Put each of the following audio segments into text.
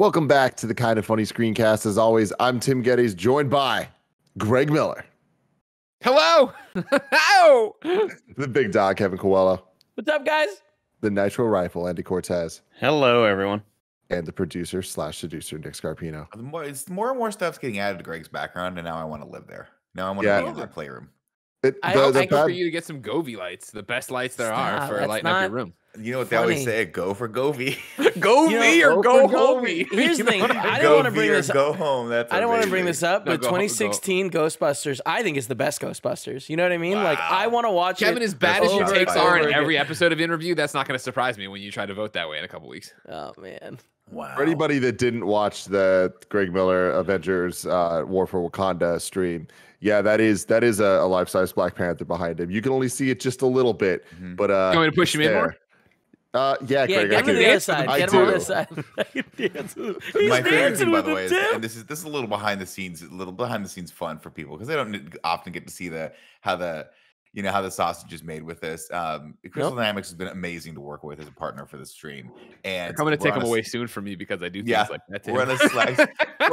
Welcome back to the Kind of Funny Screencast. As always, I'm Tim Geddes, joined by Greg Miller. Hello. Ow! The big dog, Kevin Coelho. What's up, guys? The Nitro Rifle, Andy Cortez. Hello, everyone. And the producer / seducer, Nick Scarpino. It's more and more stuff's getting added to Greg's background, and now I want to live there. Now I want to be in that playroom. I hope for you to get some Govee lights, the best lights there are for lighting up your room. You know what they always say? Go for Govee. Govee or go home. Here's the thing. I don't want to bring this up. Go home. That's I don't want to bring this up, but 2016 Ghostbusters, I think is the best Ghostbusters. You know what I mean? Wow. Like, I want to watch Kevin, as bad as your takes are in every episode of Interview, that's not going to surprise me when you try to vote that way in a couple weeks. Oh, man. Wow. For anybody that didn't watch the Greg Miller Avengers War for Wakanda stream, yeah, that is a life-size Black Panther behind him. You can only see it just a little bit, but you want me to push him in more? Yeah, Greg, get him on the other side. Get him on the other side. My favorite thing, by the way, and this is a little behind the scenes fun for people because they don't often get to see how the sausage is made with this. Crystal Dynamics has been amazing to work with as a partner for the stream, and I'm going to take them away soon from me because I do things like that. We're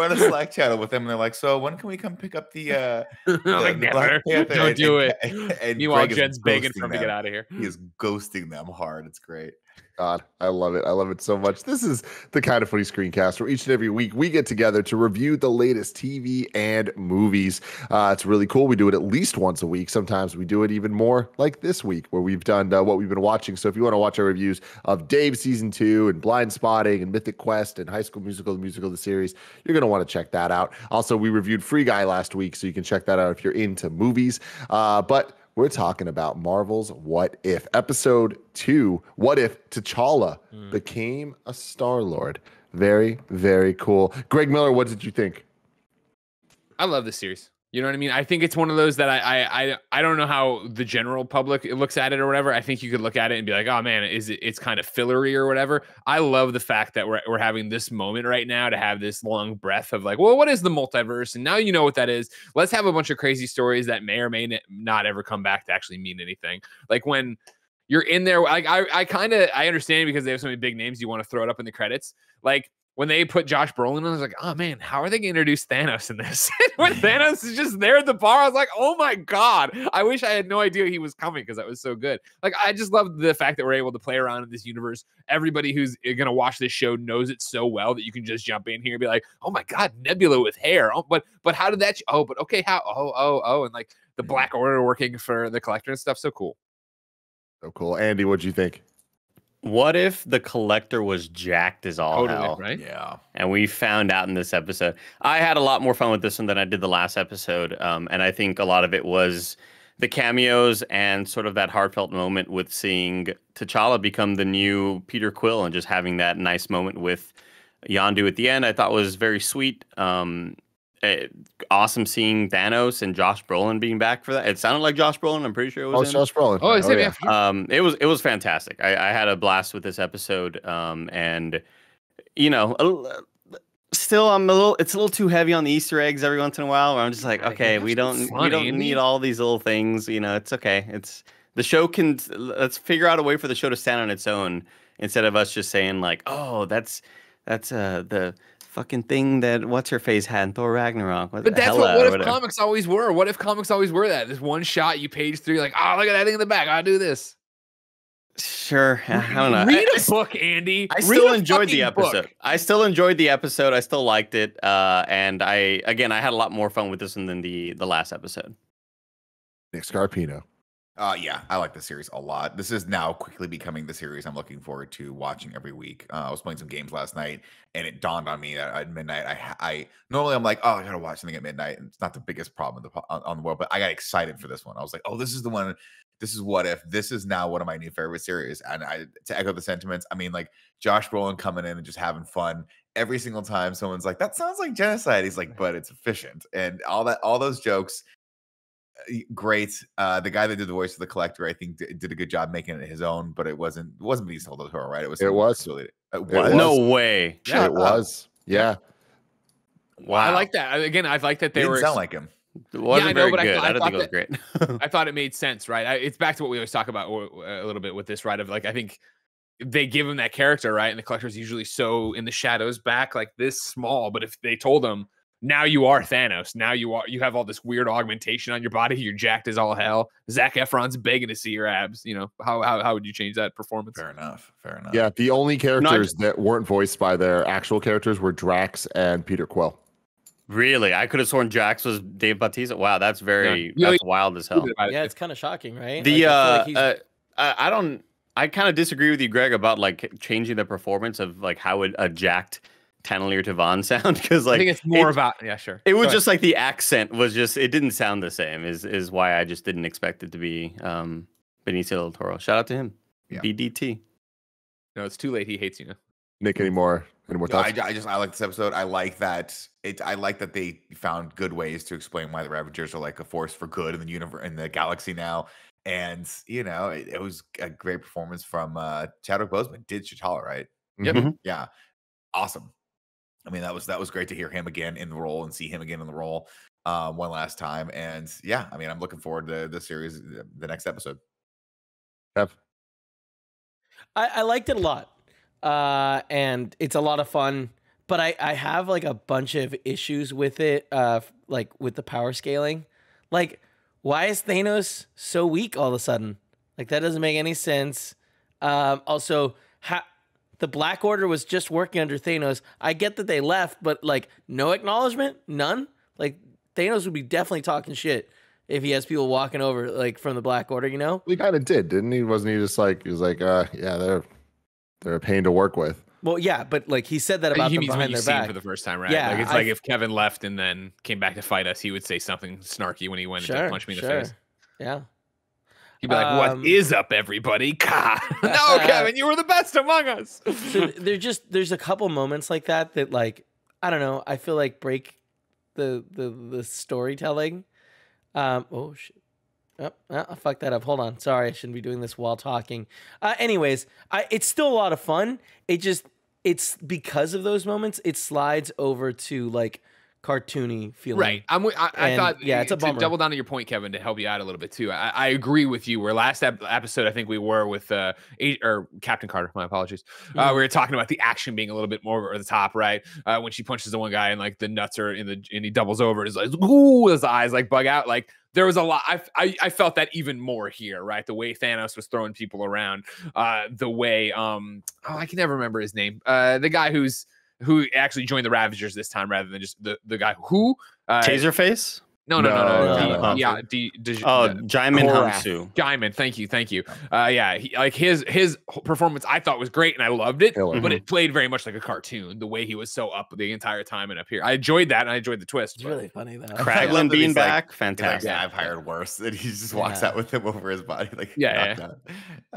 on a Slack channel with them, and they're like, "So when can we come pick up the Black Panther?" Don't do it. And meanwhile, Jed's begging for him to get out of here. He is ghosting them hard. It's great. God, I love it. I love it so much. This is the Kind of Funny Screencast where each and every week we get together to review the latest TV and movies. It's really cool. We do it at least once a week. Sometimes we do it even more like this week where we've done what we've been watching. So if you want to watch our reviews of Dave Season 2 and Blind Spotting and Mythic Quest and High School Musical, the musical, the series, you're going to want to check that out. Also, we reviewed Free Guy last week, so you can check that out if you're into movies. But we're talking about Marvel's What If. Episode 2, What If T'Challa became a Star-Lord. Very, very cool. Greg Miller, what did you think? I love this series. You know what I mean? I think it's one of those that I don't know how the general public looks at it or whatever. I think you could look at it and be like, oh man, it's kind of fillery or whatever. I love the fact that we're having this moment right now to have this long breath of like, well, what is the multiverse? And now you know what that is. Let's have a bunch of crazy stories that may or may not ever come back to actually mean anything. Like when you're in there, like I understand because they have so many big names, you want to throw it up in the credits. Like when they put Josh Brolin, I was like, oh man, how are they going to introduce Thanos in this? When Thanos is just there at the bar, I was like, oh my God, I wish I had no idea he was coming because that was so good. Like, I just love the fact that we're able to play around in this universe. Everybody who's going to watch this show knows it so well that you can just jump in here and be like, oh my God, Nebula with hair. Oh, but how did that? But okay, how? Oh. And like the Black Order working for the Collector and stuff. So cool. So cool. Andy, what'd you think? What if the Collector was jacked as all hell? Right? Yeah. And we found out in this episode. I had a lot more fun with this one than I did the last episode. And I think a lot of it was the cameos and sort of that heartfelt moment with seeing T'Challa become the new Peter Quill and just having that nice moment with Yondu at the end. I thought was very sweet. Awesome seeing Thanos and Josh Brolin being back for that. It sounded like Josh Brolin. I'm pretty sure it was Josh Brolin. Oh, is it? Yeah. It was fantastic. I had a blast with this episode. And you know, still it's a little too heavy on the Easter eggs every once in a while. Where I'm just like, okay, we don't need all these little things. You know, it's okay. It's the show let's figure out a way for the show to stand on its own instead of us just saying like, oh, that's the fucking thing that what's-her-face had in Thor Ragnarok. But that's what if comics always were. What if comics always were that? This one shot, you page through, like, oh, look at that thing in the back. I'll do this. Sure. I don't know. Read a book, Andy. I still enjoyed the episode. I still liked it. And I had a lot more fun with this one than the last episode. Nick Scarpino. Yeah, I like the series a lot. This is now quickly becoming the series I'm looking forward to watching every week. I was playing some games last night, and it dawned on me that at midnight, I normally I'm like, oh, I gotta watch something at midnight, and it's not the biggest problem on the world, but I got excited for this one. I was like, oh, this is the one. This is What If. This is now one of my new favorite series. And to echo the sentiments, I mean, like Josh Brolin coming in and just having fun every single time. Someone's like, that sounds like genocide. He's like, but it's efficient, and all those jokes. Great. The guy that did the voice of the Collector, I think, did a good job making it his own, but it wasn't Benicio del Toro, right? It was. No way. Yeah, it was. Yeah. Wow. I like that. Again, I like that they didn't were sound like him. It wasn't very good. I don't think it was great. I thought it made sense, right? It's back to what we always talk about a little bit with this, right? Of like, I think they give him that character, right? And the Collector's usually so in the shadows back like this small. But if they told him, now you are Thanos, now you have all this weird augmentation on your body, you're jacked as all hell. Zac Efron's begging to see your abs. You know, how would you change that performance? Fair enough. Yeah, the only characters that weren't voiced by their actual characters were Drax and Peter Quill. Really? I could have sworn Drax was Dave Bautista. Wow, that's that's wild as hell. Yeah, it's kind of shocking, right? The I kind of disagree with you, Greg, about like changing the performance of like how would a jacked Tannelir Tavon sound, because like I think it's more about sure. It was just like the accent was just, it didn't sound the same. Is why I just didn't expect it to be Benicio del Toro. Shout out to him. Yeah. BDT. No, it's too late. He hates you now. Nick, any more thoughts? I like this episode. I like that they found good ways to explain why the Ravagers are like a force for good in the universe, in the galaxy now. And you know, it was a great performance from Chadwick Boseman. Did T'Challa, right? Yep. Mm-hmm. Yeah. Awesome. I mean, that was great to hear him again in the role and see him again in the role one last time. And yeah, I mean, I'm looking forward to the series, the next episode. Yep. I liked it a lot. And it's a lot of fun, but I have like a bunch of issues with it, like with the power scaling. Like, why is Thanos so weak all of a sudden? Like, that doesn't make any sense. Also, the Black Order was just working under Thanos. I get that they left, but like, no acknowledgement, none. Like, Thanos would be definitely talking shit if he has people walking over like from the Black Order, you know? He kind of did, didn't he? Wasn't he just like, he was like, yeah, they're a pain to work with. Well, yeah, but like he said that about them behind their back for the first time, right? Yeah, like it's like if Kevin left and then came back to fight us, he would say something snarky when he went to punch me in the face. Yeah. He'd be like, "What is up, everybody?" No, Kevin, you were the best among us. So there's a couple moments like that like, I don't know, I feel like break the storytelling. Oh shit. Oh, I fucked that up. Hold on. Sorry, I shouldn't be doing this while talking. Anyways, it's still a lot of fun. It's because of those moments, it slides over to like cartoony feeling. Right. I thought, it's a bummer. To double down on your point, Kevin, to help you out a little bit too. I agree with you. Where last episode, I think we were with or Captain Carter. My apologies. We were talking about the action being a little bit more over the top, right? When she punches the one guy and like the nuts are and he doubles over, it's like, ooh, his eyes like bug out. Like there was a lot. I felt that even more here, right? The way Thanos was throwing people around, the way I can never remember his name. The guy who actually joined the Ravagers this time rather than just the guy who Taserface? No. Jaimin Hansu. Jaimin, thank you. Yeah, his performance I thought was great and I loved it, but it played very much like a cartoon. The way he was so up the entire time and up here, I enjoyed that and I enjoyed the twist. It's really funny though. Kraglin being back, fantastic. I've hired worse, and he just walks out with him over his body. Like, yeah.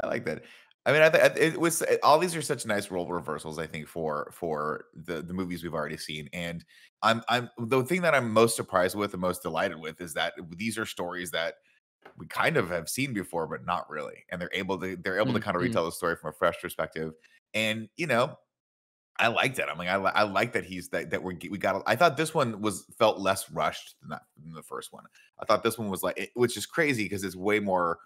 I like that. I mean, I think it was all these are such nice role reversals. I think for the movies we've already seen, and I'm the thing that I'm most surprised with and most delighted with is that these are stories that we kind of have seen before, but not really, and they're able to kind of retell the story from a fresh perspective. And you know, I liked it. I mean, I like that we got. I thought this one felt less rushed than the first one. I thought this one was like, which is crazy because it's way more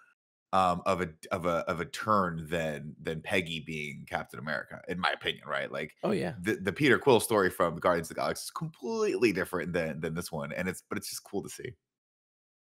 of a turn than Peggy being Captain America, in my opinion, right? Like, oh yeah, the Peter Quill story from Guardians of the Galaxy is completely different than this one, and it's just cool to see.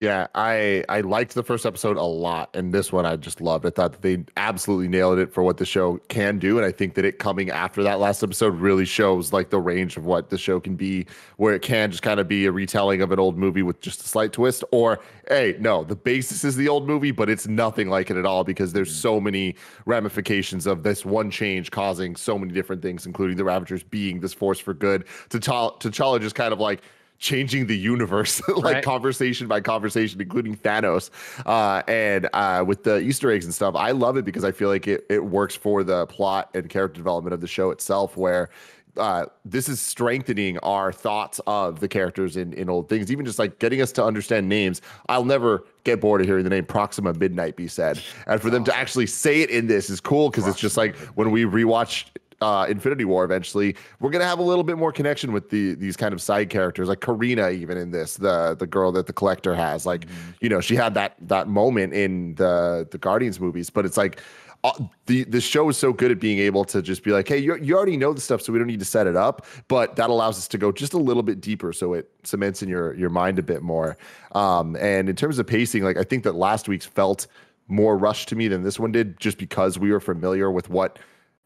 Yeah, I liked the first episode a lot, and this one I just loved. I thought that they absolutely nailed it for what the show can do, and I think that it coming after that last episode really shows like the range of what the show can be, where it can just kind of be a retelling of an old movie with just a slight twist, or hey, no, the basis is the old movie, but it's nothing like it at all because there's so many ramifications of this one change causing so many different things, including the Ravagers being this force for good. T'Challa just kind of like changing the universe, like conversation by conversation, including Thanos. And with the Easter eggs and stuff, I love it because I feel like it works for the plot and character development of the show itself, where this is strengthening our thoughts of the characters in old things, even just like getting us to understand names. I'll never get bored of hearing the name Proxima Midnight be said. And for them to actually say it in this is cool because it's just like when we rewatch Infinity War eventually, we're gonna have a little bit more connection with these kind of side characters, like Karina, even in this, the girl that the Collector has. Like, you know, she had that moment in the Guardians movies, but it's like the show is so good at being able to just be like, hey, you already know the stuff, so we don't need to set it up, but that allows us to go just a little bit deeper, so it cements in your mind a bit more. And in terms of pacing, like, I think that last week's felt more rushed to me than this one did, just because we were familiar with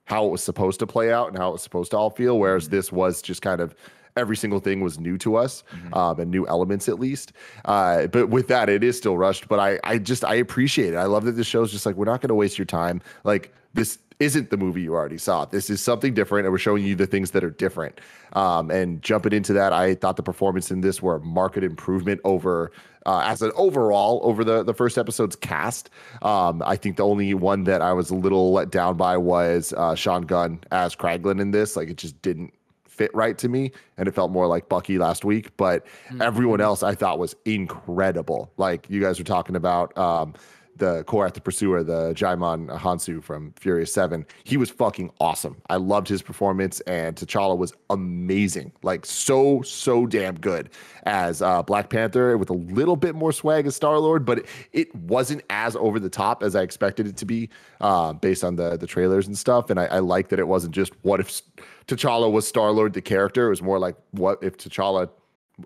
how it was supposed to play out and how it was supposed to all feel, whereas this was just kind of every single thing was new to us, and new elements at least. But with that, it is still rushed, but I appreciate it. I love that this show's just like, we're not going to waste your time. Like, this isn't the movie you already saw. This is something different, and we're showing you the things that are different. And jumping into that, I thought the performance in this were a marked improvement over as an overall over the first episode's cast. I think the only one that I was a little let down by was Sean Gunn as Kraglin in this. Like, it just didn't fit right to me, and it felt more like Bucky last week. But everyone else I thought was incredible. Like, you guys were talking about the Korath the Pursuer, the Jaimon Hansu from Furious 7. He was fucking awesome. I loved his performance, and T'Challa was amazing. Like, so damn good as Black Panther, with a little bit more swag as Star-Lord, but it wasn't as over the top as I expected it to be, based on the trailers and stuff. And I like that it wasn't just what if T'Challa was Star-Lord the character. It was more like, what if T'Challa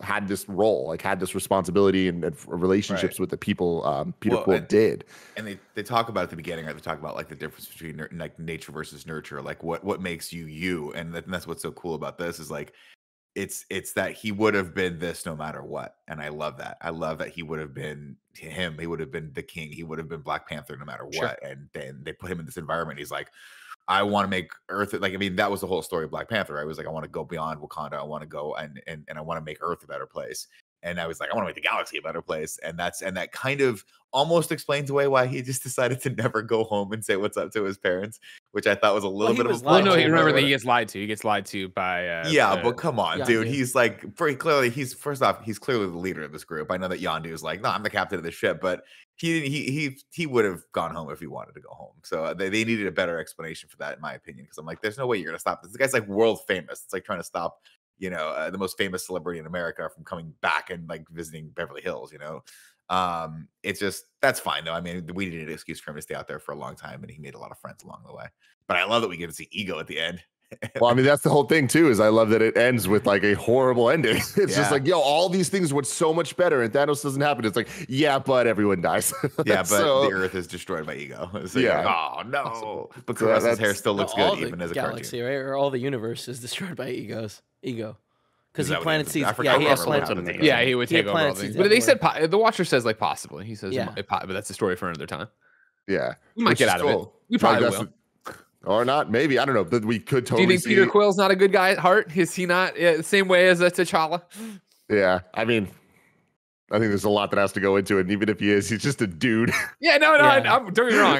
had this role, like had this responsibility and relationships with the people Peter Quill did. And they talk about at the beginning, right? They talk about like the difference between like nature versus nurture, like what makes you, and that's what's so cool about this is like it's that he would have been this no matter what. And I love that. I love that he would have been him. He would have been the king. He would have been Black Panther no matter what. And then they put him in this environment. He's like, I want to make Earth, like, I mean, that was the whole story of Black Panther. I was like, I want to go beyond Wakanda. I want to go and I want to make Earth a better place. And I was like, I want to make the galaxy a better place. And that kind of almost explains away why he just decided to never go home and say what's up to his parents, which I thought was a little bit of a no, remember that he gets lied to. He gets lied to by but come on, dude. He's like, very clearly, he's clearly the leader of this group. I know that Yondu is like, no, I'm the captain of the ship, but he would have gone home if he wanted to go home. So they needed a better explanation for that, in my opinion, because I'm like, there's no way you're gonna stop this. This guy's like world famous. It's like trying to stop, you know, the most famous celebrity in America from coming back and like visiting Beverly Hills, you know. It's just, that's fine though. I mean, we needed an excuse for him to stay out there for a long time, and he made a lot of friends along the way. But I love that we get to see Ego at the end. Well, I mean, that's the whole thing too, is I love that it ends with like a horrible ending. It's just like, yo, all these things were so much better, and Thanos doesn't happen. It's like, yeah, but everyone dies. Yeah, but the Earth is destroyed by Ego. So yeah. Like, oh no. But Caress's hair still looks good even as a galaxy, cartoon. right? Or all the universe is destroyed by Ego. Because he planted seeds. Yeah, he would take over all things. But they said the Watcher says like possibly. He says, but that's a story for another time. Yeah, we might get out of it. We probably will. Or not, maybe. I don't know. But we could totally. Do you think Peter Quill's not a good guy at heart? Is he not the same way as T'Challa? Yeah, I mean, I think there's a lot that has to go into it. And even if he is, he's just a dude. Yeah, no, don't get me wrong.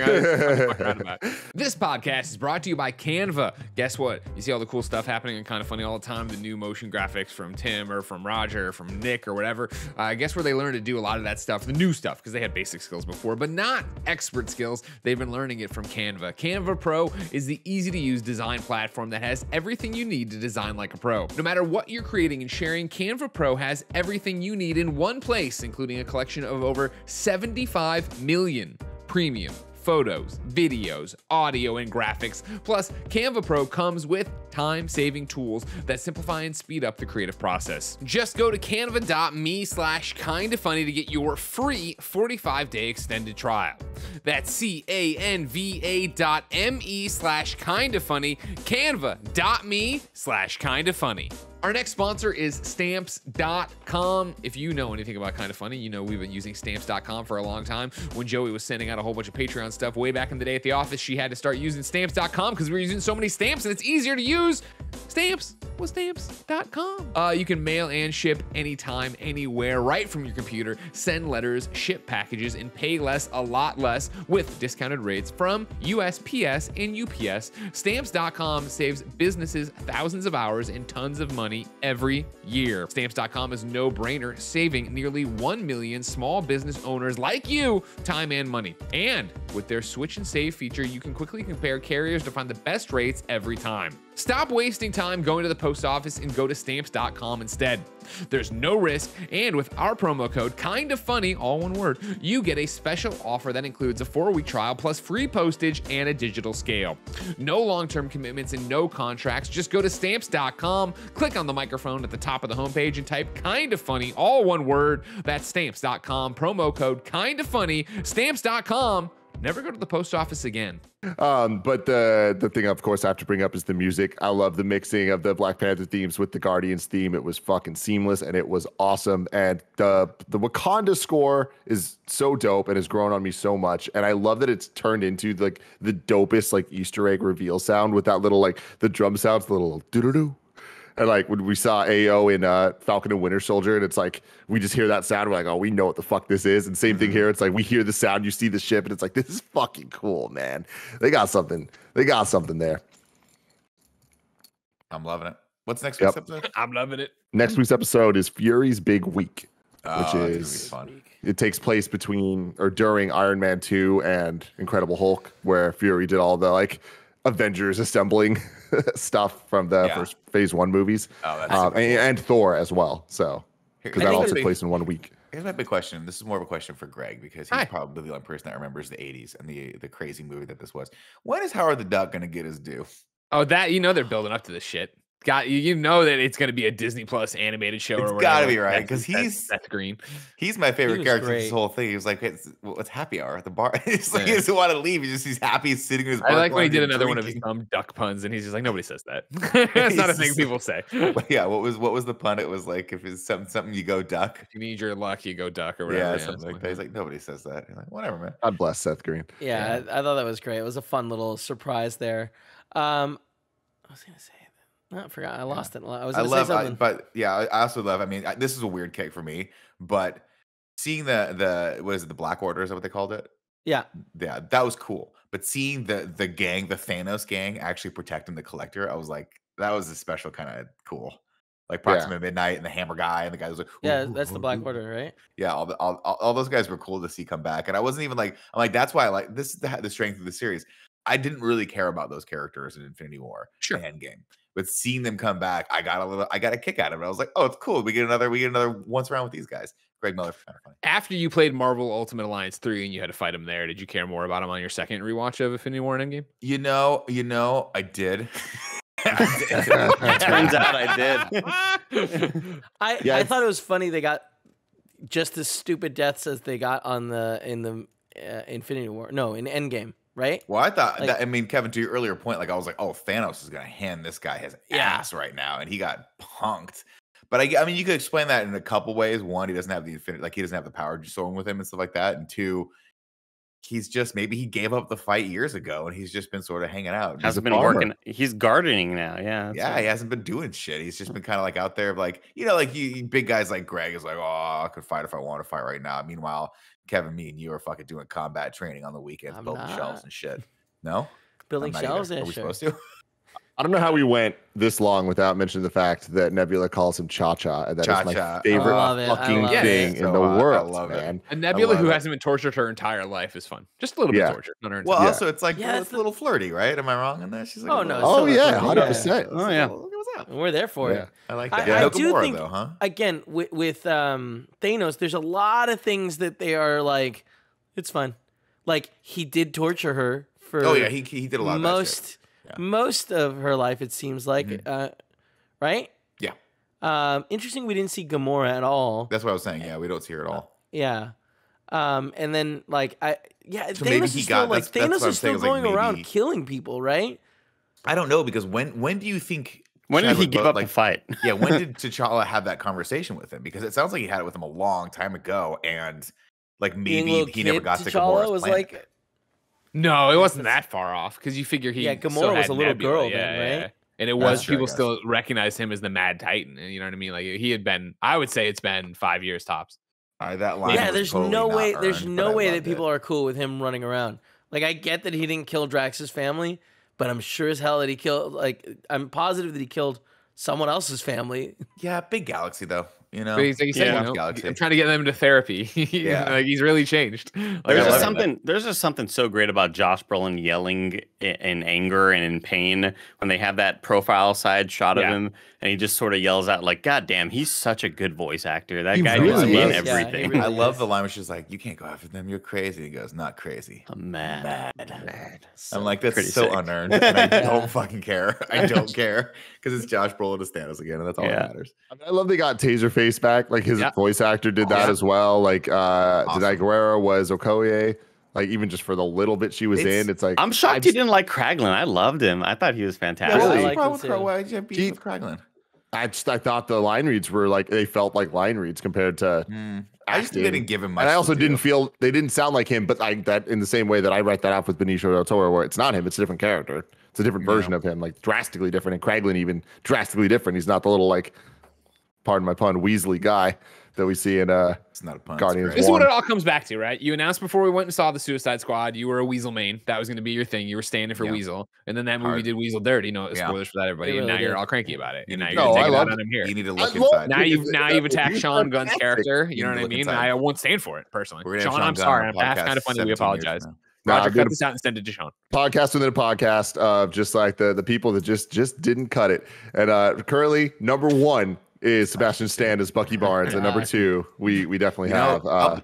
This podcast is brought to you by Canva. Guess what? You see all the cool stuff happening and Kind of Funny all the time. The new motion graphics from Tim or from Roger or from Nick or whatever. Guess where they learned to do a lot of that stuff? The new stuff, because they had basic skills before, but not expert skills. They've been learning it from Canva. Canva Pro is the easy-to-use design platform that has everything you need to design like a pro. No matter what you're creating and sharing, Canva Pro has everything you need in one place, including a collection of over 75 million premium photos, videos, audio, and graphics. Plus, Canva Pro comes with time-saving tools that simplify and speed up the creative process. Just go to canva.me/kindafunny to get your free 45-day extended trial. That's canva.me/kindafunny, canva.me/kindafunny. Our next sponsor is Stamps.com. If you know anything about Kind of Funny, you know we've been using Stamps.com for a long time. When Joey was sending out a whole bunch of Patreon stuff way back in the day at the office, she had to start using Stamps.com because we were using so many stamps and it's easier to use. Stamps was Stamps.com. You can mail and ship anytime, anywhere, right from your computer, send letters, ship packages, and pay less, a lot less, with discounted rates from USPS and UPS. Stamps.com saves businesses thousands of hours and tons of money every year. Stamps.com is no-brainer, saving nearly 1 million small business owners like you time and money. And With their switch and save feature, you can quickly compare carriers to find the best rates every time. Stop wasting time going to the post office and go to stamps.com instead. There's no risk, and with our promo code KINDAFUNNY, all one word, you get a special offer that includes a 4-week trial plus free postage and a digital scale. No long-term commitments and no contracts. Just go to stamps.com, click on the microphone at the top of the homepage and type KINDAFUNNY, all one word. That's stamps.com, promo code KINDAFUNNY, stamps.com. Never go to the post office again. But the thing, of course, I have to bring up is the music. I love the mixing of the Black Panther themes with the Guardians theme. It was fucking seamless and it was awesome. And the Wakanda score is so dope and has grown on me so much. And I love that it's turned into like the dopest like Easter egg reveal sound with that little like the drum sounds, the little doo-doo-doo. And like when we saw AO in Falcon and Winter Soldier, and it's like we just hear that sound, we're like, oh, we know what the fuck this is. And same thing here. It's like we hear the sound, you see the ship, and it's like, this is fucking cool, man. They got something. They got something there. I'm loving it. What's next week's episode? I'm loving it. Next week's episode is Fury's Big Week, which is fun. It takes place between or during Iron Man 2 and Incredible Hulk, where Fury did all the like Avengers assembling stuff from the first Phase 1 movies, and Thor as well. So because that all took place in 1 week. Here's my big question. This is more of a question for Greg because he's probably the only person that remembers the 80s and the crazy movie that this was. When is Howard the Duck going to get his due? Oh, that they're building up to this shit. You know that it's going to be a Disney Plus animated show or whatever. It's got to be right because that's Green. He's my favorite character in this whole thing. He was like, "It's happy hour at the bar." It's like he doesn't want to leave. He's happy. He's sitting in his bar. I like when he did another one of his dumb duck puns, and he's just like, nobody says that. That's not a thing people say. Yeah, what was the pun? It was like if it's something you go duck. If you need your luck, you go duck or whatever. Yeah, something like that. He's like, nobody says that. You're like, whatever, man. God bless Seth Green. Yeah, I thought that was great. It was a fun little surprise there. I was gonna say. I forgot. I lost it. I was going to say something. But yeah, I also love. I mean, this is a weird kick for me, but seeing the what is it? The Black Order is that what they called it? Yeah, that was cool. But seeing the gang, the Thanos gang, actually protecting the Collector, I was like, that was a special kind of cool. Like Proxima Midnight and the Hammer guy and the guy was like, that's the Black Order, right? Yeah, all those guys were cool to see come back, and I wasn't even like, I'm like, that's why I like this is the strength of the series. I didn't really care about those characters in Infinity War, Endgame. But seeing them come back, I got a kick out of it. I was like, oh, it's cool. We get another once around with these guys. Greg Miller, kind of funny. After you played Marvel Ultimate Alliance 3 and you had to fight him there, did you care more about him on your second rewatch of Infinity War and Endgame? You know, I did. Turns out I did. I thought it was funny they got just as stupid deaths as they got in the Infinity War. No, in Endgame. Right. Well, I thought that. I mean, Kevin, to your earlier point, like I was like, "Oh, Thanos is gonna hand this guy his ass right now," and he got punked. But I mean, you could explain that in a couple ways. One, he doesn't have the infinite, like he doesn't have the power sword with him and stuff like that. And two, he's just maybe he gave up the fight years ago, and he's just been sort of hanging out. Hasn't been working. He's gardening now. Yeah. Yeah, he hasn't been doing shit. He's just been kind of like out there, like like you big guys like Greg is like, "Oh, I could fight if I want to fight right now." Meanwhile, Kevin, me and you are fucking doing combat training on the weekends, building shelves and shit. No? Building shelves? Are we supposed to? I don't know how we went this long without mentioning the fact that Nebula calls him Cha-Cha, and that is my favorite fucking thing in the world, I love man. A Nebula who hasn't been tortured her entire life is fun. Just a little bit tortured. Not her entire well, also, it's like it's a little flirty, right? Am I wrong in that? She's like, oh, no. Oh, yeah, 100%. Oh, yeah. What's up? We're there for it. I like that. I do think, again, with Thanos, there's a lot of things that they are like, it's fun. Like, he did torture her for oh, yeah, he did a lot of that shit. Most of her life, it seems like, right? Yeah. Interesting. We didn't see Gamora at all. That's what I was saying. Yeah, we don't see her at all. Yeah. And then so Thanos maybe is still like Thanos is still going around killing people, right? I don't know because when do you think? When did he give up the fight? Yeah, when did T'Challa have that conversation with him? Because it sounds like he had it with him a long time ago, and like maybe he never got to Gamora's planet. Like, no, it wasn't that far off because you figure Gamora was a little girl then, right? And it was people still recognized him as the Mad Titan. You know what I mean? Like he had been. I would say it's been 5 years tops. That line. Yeah, there's no way. There's no way that people are cool with him running around. Like I get that he didn't kill Drax's family, but I'm sure as hell that he killed. Like I'm positive that he killed someone else's family. Yeah, big galaxy though. You know, But he's like you said, Yeah. you know, Galaxy. I'm trying to get them into therapy. Yeah. Like he's really changed. Like, There's I just love that. something so great about Josh Brolin yelling in anger and in pain when they have that profile side shot of Yeah. him, and he just sort of yells out like, "God damn, he's such a good voice actor. That He guy really needs to be in is. Yeah, he everything." really I love is. the line where she's like, "You can't go after them. You're crazy." He goes, "Not crazy." I'm mad. I'm like, that's pretty so sick. unearned. And I don't fucking care. I don't care because it's Josh Brolin as Thanos again, and that's all Yeah. that matters. I mean, I love they got Taserface back. Like his Yeah. voice actor did that Yeah. as well. Like Awesome. Denai Guerrero was Okoye. Like even just for the little bit she was It's- in, it's like I'm shocked you didn't like Kraglin. I loved him. I thought he was fantastic. Yeah, I Really? like Why him would too. Why did you have beef He- with Kraglin? I thought the line reads were like they felt like line reads compared to I just acting. didn't give him much. And I also to do. didn't feel they didn't sound like him, but like that in the same way that I write that off with Benicio del Toro, where it's not him, it's a different character. It's a different version of him, like drastically different. And Kraglin even drastically different. He's not the little like, pardon my pun, Weasley guy that we see in It's not a pun. Guardians This is what One. it all comes back to, right? You announced before we went and saw the Suicide Squad, you were a Weasel main. That was going to be your thing. You were standing for Yeah. Weasel, and then that movie Hard. did Weasel dirty. No Yeah. spoilers for that, everybody. It And now really you're did. all cranky about it. And now No, you're taking I it love out on him here. You need to I look love- inside. Now you've attacked He's Sean Gunn's fantastic. character. You You know need what to I look mean? inside. I won't stand for it personally. We're gonna have Sean, I'm Gunn sorry. on the That's podcast kind of funny. We 17 years apologize. from now. Nah, Roger, I'm gonna- cut this out and send it to Sean. podcast within a podcast of just like the people that just didn't cut it. And currently number one is Sebastian Stan as Bucky Barnes, and number two we definitely You know, have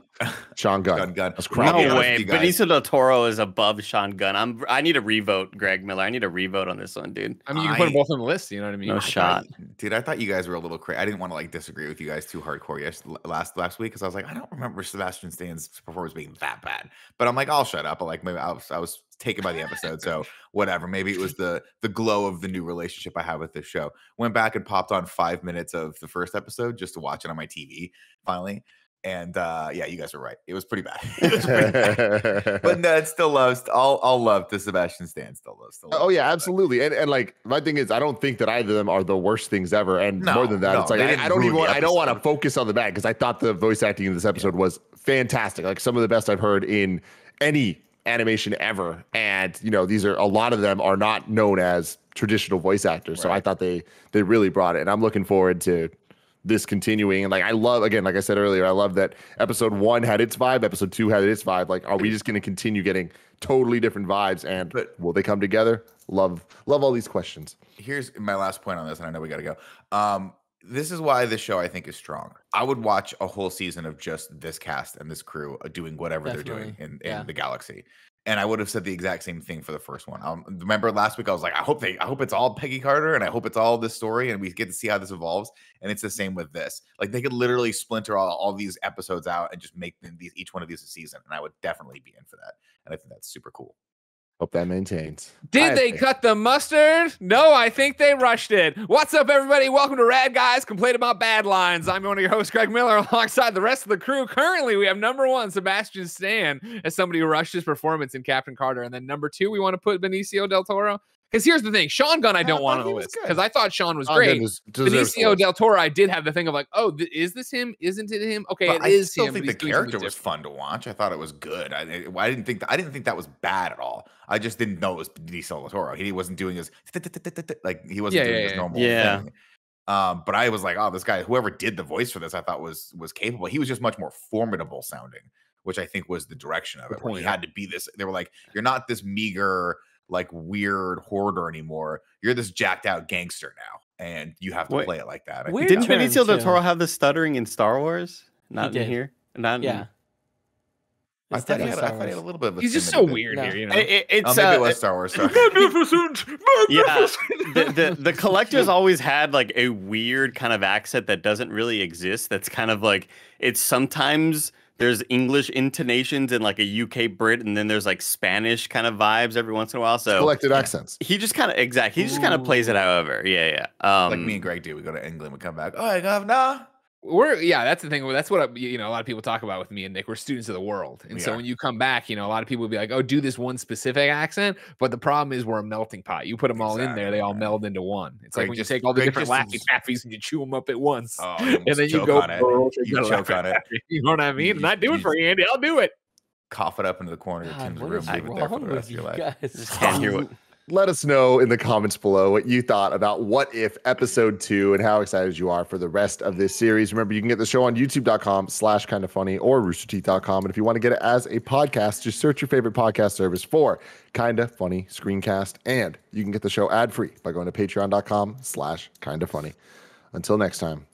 Sean Gunn. Gunn. That's I'll crap. be No honest way. with you guys. Benicio del Toro is above Sean Gunn. I need a revote, Greg Miller. I need a revote on this one, dude. I mean, you can put them both on the list. You know what I mean? No shot. Dude, I thought you guys were a little crazy. I didn't want to like disagree with you guys too hardcore last week because I was like, I don't remember Sebastian Stan's performance being that bad. But I'm like, I'll shut up. But like maybe I was taken by the episode, so whatever. Maybe it was the glow of the new relationship I have with this show. Went back and popped on 5 minutes of the first episode just to watch it on my TV finally. And yeah, you guys were right. It was pretty bad. It was pretty bad. But no, it still loves. I'll love to Sebastian Stan. Still loves. Oh yeah, absolutely. And like my thing is, I don't think that either of them are the worst things ever. And No, more than that, no, it's like they I didn't don't ruin even the I don't want to episode. focus on the bad because I thought the voice acting in this episode was fantastic. Like some of the best I've heard in any animation ever. And you know, these are a lot of them are not known as traditional voice actors. So I thought they really brought it. And I'm looking forward to this continuing. And like I love, again, like I said earlier, I love that episode 1 had its vibe, episode 2 had its vibe. Like, are we just going to continue getting totally different vibes? And will they come together? Love all these questions. Here's my last point on this, and I know we got to go. This is why this show I think is strong. I would watch a whole season of just this cast and this crew doing whatever they're doing in the galaxy. And I would have said the exact same thing for the first one. Remember last week I was like, I hope it's all Peggy Carter and I hope it's all this story and we get to see how this evolves. And it's the same with this. Like they could literally splinter all these episodes out and just make each one of these a season. And I would definitely be in for that. And I think that's super cool. Hope that maintains. Did they cut the mustard? No, I think they rushed it. What's up, everybody? Welcome to Rad Guys Complain About Bad Lines. I'm one of your hosts, Greg Miller, alongside the rest of the crew. Currently, we have number 1, Sebastian Stan, as somebody who rushed his performance in Captain Carter. And then number 2, we want to put Benicio del Toro. Because here's the thing, Sean Gunn I don't want on the list because I thought Sean was great. Benicio del Toro, I did have the thing of like, oh, is this him? Isn't it him? Okay, But it is him. I him. still think the character was fun to watch. I thought it was good. I didn't think that was bad at all. I just didn't know it was Benicio del Toro. He wasn't doing his like he wasn't doing his normal thing. But I was like, oh, this guy, whoever did the voice for this, I thought was capable. He was just much more formidable sounding, which I think was the direction of it. Where he had to be this. They were like, you're not this meager, like weird hoarder anymore. You're this jacked out gangster now, and you have to play it like that. Didn't Benicio del Toro have the stuttering in Star Wars? Not in did. here. Not Yeah. I thought he had a little bit of a He's just thing so with it. weird here, you know. Maybe it was Star Wars. Sorry. Magnificent. Yeah, the collector's always had like a weird kind of accent that doesn't really exist. That's kind of like it's sometimes there's English intonations and like a UK Brit, and then there's like Spanish kind of vibes every once in a while. So collected accents. He just kind of He just kind of plays it however. Yeah. Like me and Greg do. We go to England. We come back. Oh, governor. That's the thing. That's what a lot of people talk about with me and Nick. We're students of the world, and so when you come back, a lot of people will be like, "Oh, do this one specific accent." But the problem is we're a melting pot. You put them all in there, they all meld into one. It's like when you take all the different Laffy Taffies and you chew them up at once, and then you go on it. You choke on it. You know what I mean? And I do it for you, Andy. I'll do it. Cough it up into the corner of Tim's room. Leave it there for the rest of your life. Just can't hear what let us know in the comments below what you thought about What If Episode 2 and how excited you are for the rest of this series. Remember, you can get the show on youtube.com/kindafunny or roosterteeth.com. And if you want to get it as a podcast, just search your favorite podcast service for Kinda Funny Screencast. And you can get the show ad-free by going to patreon.com/kindafunny. Until next time.